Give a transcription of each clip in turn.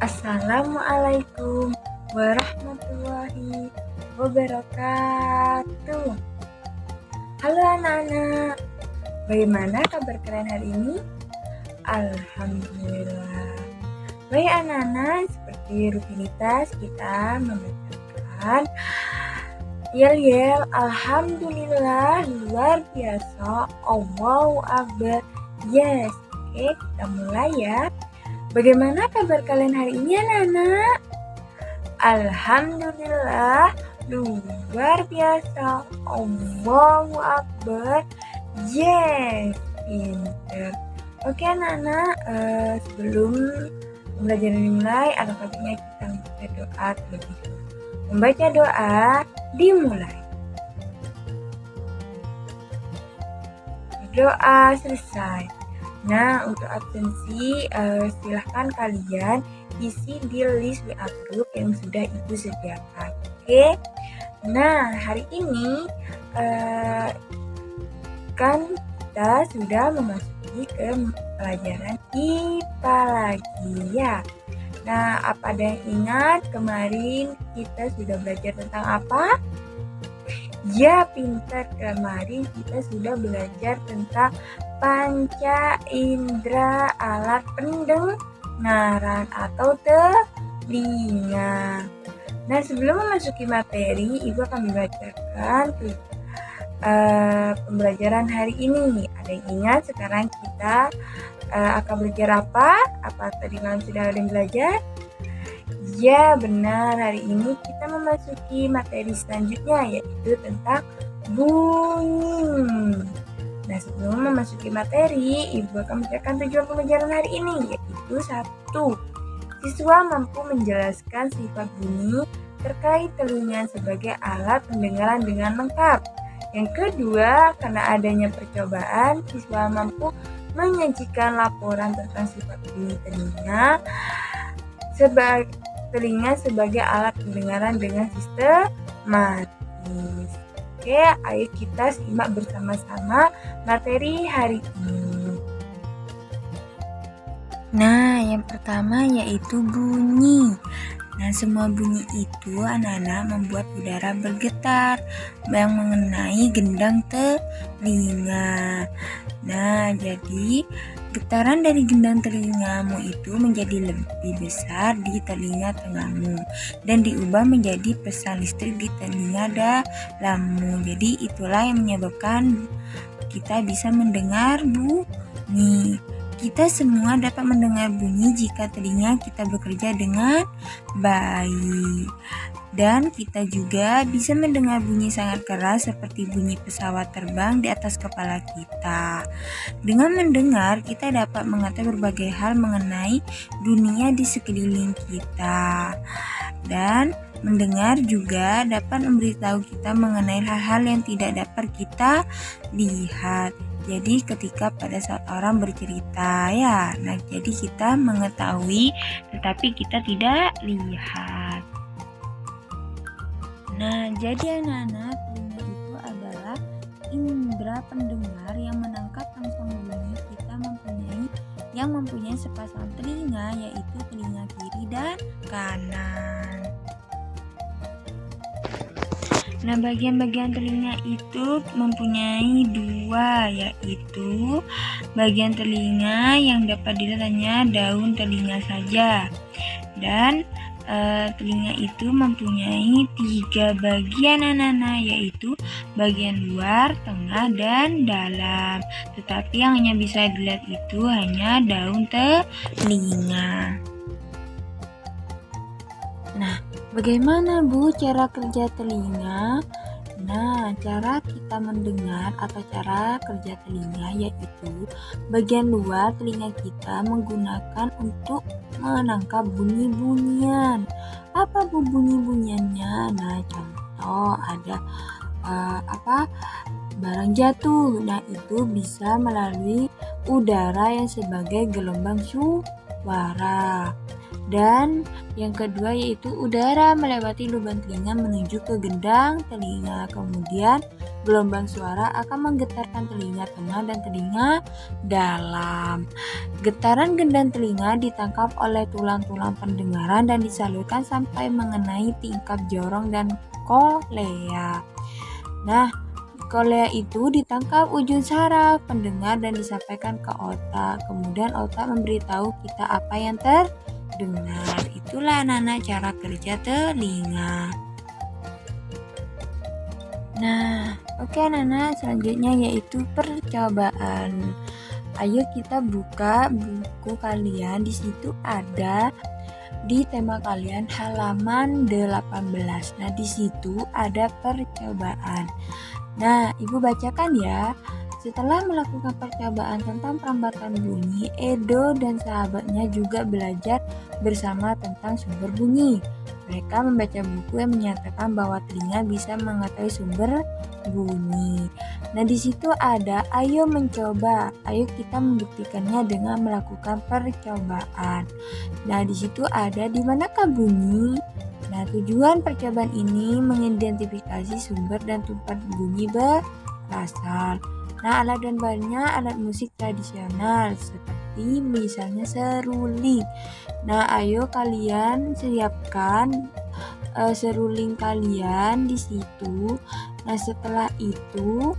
Assalamualaikum warahmatullahi wabarakatuh. Halo anak-anak, bagaimana kabar kalian hari ini? Alhamdulillah. Baik anak-anak, seperti rutinitas kita membacakan yel-yel alhamdulillah luar biasa Allahu Akbar. Yes, oke kita mulai ya. Bagaimana kabar kalian hari ini anak-anak? Alhamdulillah luar biasa Allahu Akbar. Yes, pinter. Oke anak-anak, sebelum pembelajaran dimulai, alangkah baiknya kita membaca doa terlebih dahulu. Membaca doa dimulai. Doa selesai. Nah, untuk absensi silahkan kalian isi di list WA group yang sudah Ibu sediakan. Oke. Nah, hari ini kan kita sudah memasuki ke pelajaran IPA lagi ya. Nah, apa ada yang ingat kemarin kita sudah belajar tentang apa? Ya, pintar. Kemarin kita sudah belajar tentang panca indera alat pendengaran atau telinga. Nah, sebelum memasuki materi, Ibu akan membacakan pembelajaran hari ini. Ada yang ingat sekarang kita akan belajar apa? Apa tadi malam sudah ada yang belajar? Ya, benar. Hari ini kita memasuki materi selanjutnya, yaitu tentang bunyi. Nah, sebelum memasuki materi, Ibu akan membacakan tujuan pembelajaran hari ini, yaitu 1. Siswa mampu menjelaskan sifat bunyi terkait telinga sebagai alat pendengaran dengan lengkap. Yang kedua, karena adanya percobaan, siswa mampu menyajikan laporan tentang sifat bunyi telinga sebagai alat pendengaran dengan sistematis. Oke, ayo kita simak bersama-sama materi hari ini. Nah, yang pertama yaitu bunyi. Nah, semua bunyi itu anak-anak membuat udara bergetar yang mengenai gendang telinga. Nah, jadi getaran dari gendang telingamu itu menjadi lebih besar di telinga tengahmu dan diubah menjadi pesan listrik di telinga dalammu. Jadi itulah yang menyebabkan kita bisa mendengar bunyi. Kita semua dapat mendengar bunyi jika telinga kita bekerja dengan baik. Dan kita juga bisa mendengar bunyi sangat keras seperti bunyi pesawat terbang di atas kepala kita. Dengan mendengar, kita dapat mengetahui berbagai hal mengenai dunia di sekeliling kita. Dan mendengar juga dapat memberitahu kita mengenai hal-hal yang tidak dapat kita lihat. Jadi ketika pada saat orang bercerita ya, nah jadi kita mengetahui tetapi kita tidak lihat. Nah, jadi anak-anak, telinga itu adalah indera pendengar yang menangkap langsung bunyi. Kita mempunyai sepasang telinga, yaitu telinga kiri dan kanan. Nah, bagian-bagian telinga itu mempunyai dua, yaitu bagian telinga yang dapat dilihat hanya daun telinga saja, dan telinga itu mempunyai 3 bagian anak-anak, yaitu bagian luar, tengah, dan dalam. Tetapi yang hanya bisa dilihat itu hanya daun telinga. Nah, bagaimana Bu cara kerja telinga? Nah, cara kita mendengar atau cara kerja telinga yaitu bagian luar telinga kita menggunakan untuk menangkap bunyi-bunyian. Apa Bu bunyi-bunyiannya? Nah, contoh ada barang jatuh. Nah, itu bisa melalui udara yang sebagai gelombang suara. Dan yang kedua yaitu udara melewati lubang telinga menuju ke gendang telinga. Kemudian Gelombang suara akan menggetarkan telinga tengah dan telinga dalam. Getaran gendang telinga ditangkap oleh tulang-tulang pendengaran dan disalurkan sampai mengenai tingkap jorong dan kolea. Nah, kolea itu ditangkap ujung saraf pendengar dan disampaikan ke otak. Kemudian otak memberitahu kita apa yang terdengar. Itulah anak-anak cara kerja telinga. Nah, oke anak-anak, selanjutnya yaitu percobaan. Ayo kita buka buku kalian. Di situ ada di tema kalian halaman 18. Nah, di situ ada percobaan. Nah, Ibu bacakan ya. Setelah melakukan percobaan tentang perambatan bunyi, Edo dan sahabatnya juga belajar bersama tentang sumber bunyi. Mereka membaca buku yang menyatakan bahwa telinga bisa mengetahui sumber bunyi. Nah, di situ ada ayo mencoba. Ayo kita membuktikannya dengan melakukan percobaan. Nah, di situ ada di manakah bunyi? Nah, tujuan percobaan ini mengidentifikasi sumber dan tempat bunyi berasal. Nah, alat dan bahannya alat musik tradisional seperti misalnya seruling. Nah, ayo kalian siapkan seruling kalian di situ. Nah, setelah itu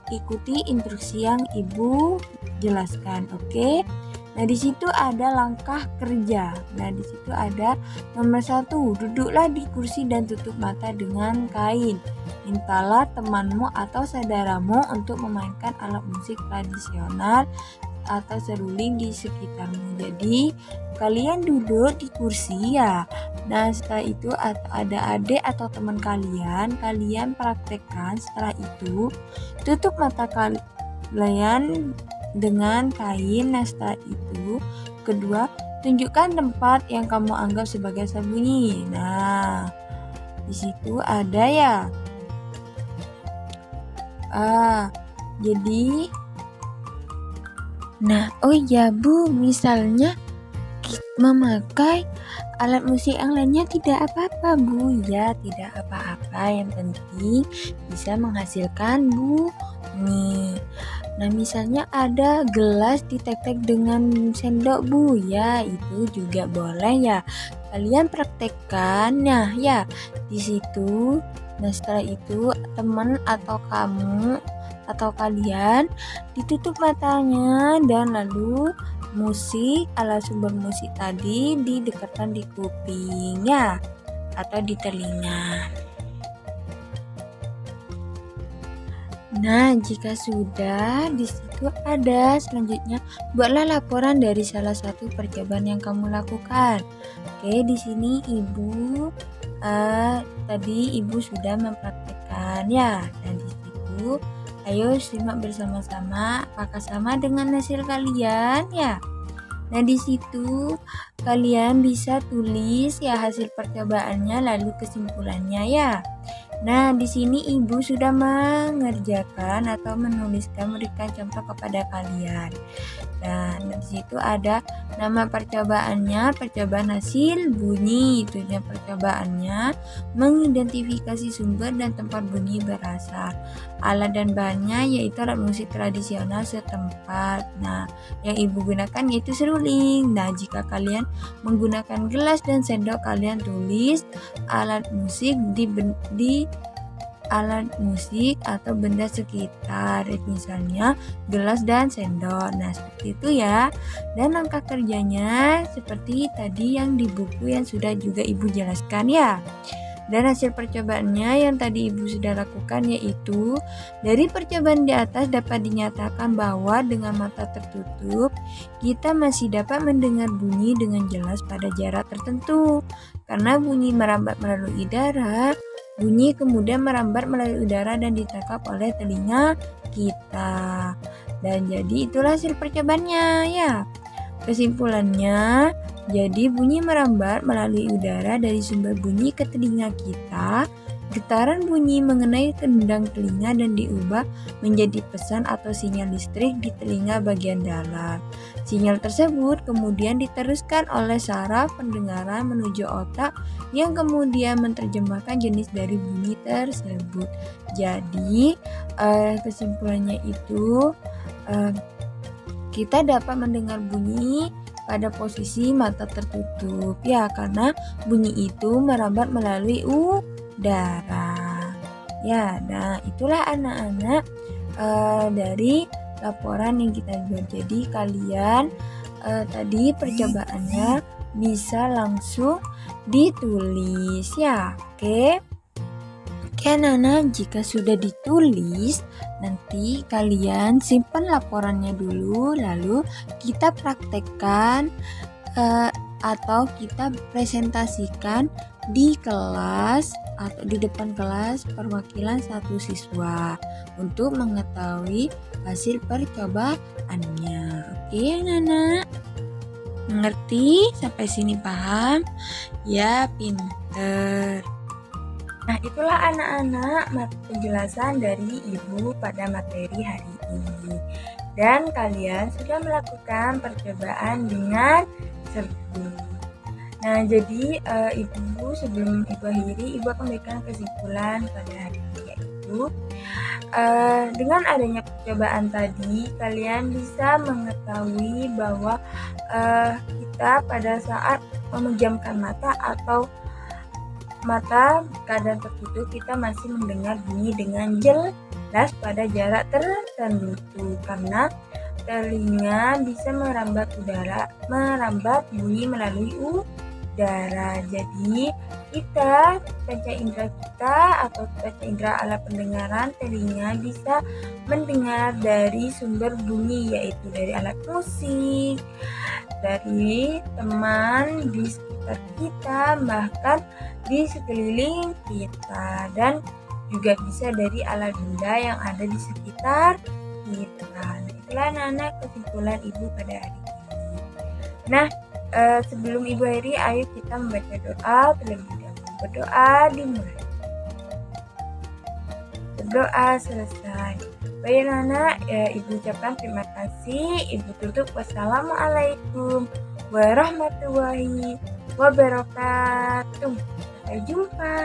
ikuti instruksi yang Ibu jelaskan, oke? Nah, di situ ada langkah kerja. Nah, di situ ada nomor 1, duduklah di kursi dan tutup mata dengan kain. Mintalah temanmu atau saudaramu untuk memainkan alat musik tradisional atau seruling di sekitarmu. Jadi, kalian duduk di kursi ya. Nah, setelah itu ada adik atau teman kalian praktekkan. Setelah itu, tutup mata kalian dengan kain. Nah, setelah itu, kedua, tunjukkan tempat yang kamu anggap sebagai sembunyi. Nah, di situ ada ya. Jadi, nah, oh iya Bu, misalnya memakai alat musik yang lainnya tidak apa-apa Bu, ya tidak apa-apa, yang penting bisa menghasilkan bunyi. Nah, misalnya ada gelas ditek-tek dengan sendok Bu, ya itu juga boleh ya. Kalian praktekkan, nah ya di situ. Nah, setelah itu teman atau kamu atau kalian ditutup matanya dan lalu alat sumber musik tadi didekatkan di kuping ya atau di telinga. Nah, jika sudah, di situ ada selanjutnya buatlah laporan dari salah satu percobaan yang kamu lakukan. Oke, di sini tadi Ibu sudah mempraktikkan ya. Dan di situ ayo simak bersama-sama apakah sama dengan hasil kalian ya. Nah, di situ kalian bisa tulis ya hasil percobaannya lalu kesimpulannya ya. Nah, di sini Ibu sudah mengerjakan atau memberikan contoh kepada kalian. Nah, di situ ada nama percobaannya, percobaan hasil bunyi. Tujuan percobaannya mengidentifikasi sumber dan tempat bunyi berasal. Alat dan bahannya yaitu alat musik tradisional setempat. Nah, yang Ibu gunakan yaitu seruling. Nah, jika kalian menggunakan gelas dan sendok, kalian tulis alat musik di alat musik atau benda sekitar, misalnya gelas dan sendok. Nah, seperti itu ya. Dan langkah kerjanya seperti tadi yang di buku yang sudah juga Ibu jelaskan ya. Dan hasil percobaannya yang tadi Ibu sudah lakukan yaitu dari percobaan di atas dapat dinyatakan bahwa dengan mata tertutup kita masih dapat mendengar bunyi dengan jelas pada jarak tertentu. Karena bunyi merambat melalui udara, bunyi kemudian merambat melalui udara dan ditangkap oleh telinga kita. Dan jadi itulah hasil percobaannya ya. Kesimpulannya, jadi bunyi merambat melalui udara dari sumber bunyi ke telinga kita. Getaran bunyi mengenai gendang telinga dan diubah menjadi pesan atau sinyal listrik di telinga bagian dalam. Sinyal tersebut kemudian diteruskan oleh saraf pendengaran menuju otak yang kemudian menerjemahkan jenis dari bunyi tersebut. Jadi kesimpulannya itu kita dapat mendengar bunyi pada posisi mata tertutup ya, karena bunyi itu merambat melalui udara ya. Nah, itulah anak-anak dari laporan yang kita buat. Jadi kalian tadi percobaannya bisa langsung ditulis ya. Oke, anak-anak, jika sudah ditulis, nanti kalian simpan laporannya dulu, lalu kita praktekkan atau kita presentasikan di kelas atau di depan kelas perwakilan satu siswa untuk mengetahui hasil percobaannya. Oke, anak-anak, mengerti? Sampai sini paham? Ya, pinter. Nah, itulah anak-anak penjelasan dari Ibu pada materi hari ini. Dan kalian sudah melakukan percobaan dengan cerdik. Nah, jadi sebelum Ibu akhiri, Ibu akan memberikan kesimpulan pada hari ini, yaitu dengan adanya percobaan tadi, kalian bisa mengetahui bahwa kita pada saat memejamkan mata atau mata keadaan tertutup, kita masih mendengar bunyi dengan jelas pada jarak tertentu karena telinga bisa merambat bunyi melalui udara. Jadi kita, panca indera kita atau panca indera alat pendengaran telinga bisa mendengar dari sumber bunyi, yaitu dari alat musik, dari teman di sekitar kita, bahkan di sekeliling kita, dan juga bisa dari alat benda yang ada di sekitar kita. Itulah anak-anak kesimpulan Ibu pada hari ini. Nah, sebelum Ibu akhiri, ayo kita membaca doa terlebih dahulu. Berdoa dimulai. Berdoa selesai. Baik anak, Ibu ucapkan terima kasih. Ibu tutup. Wassalamualaikum warahmatullahi wabarakatuh. Sampai jumpa.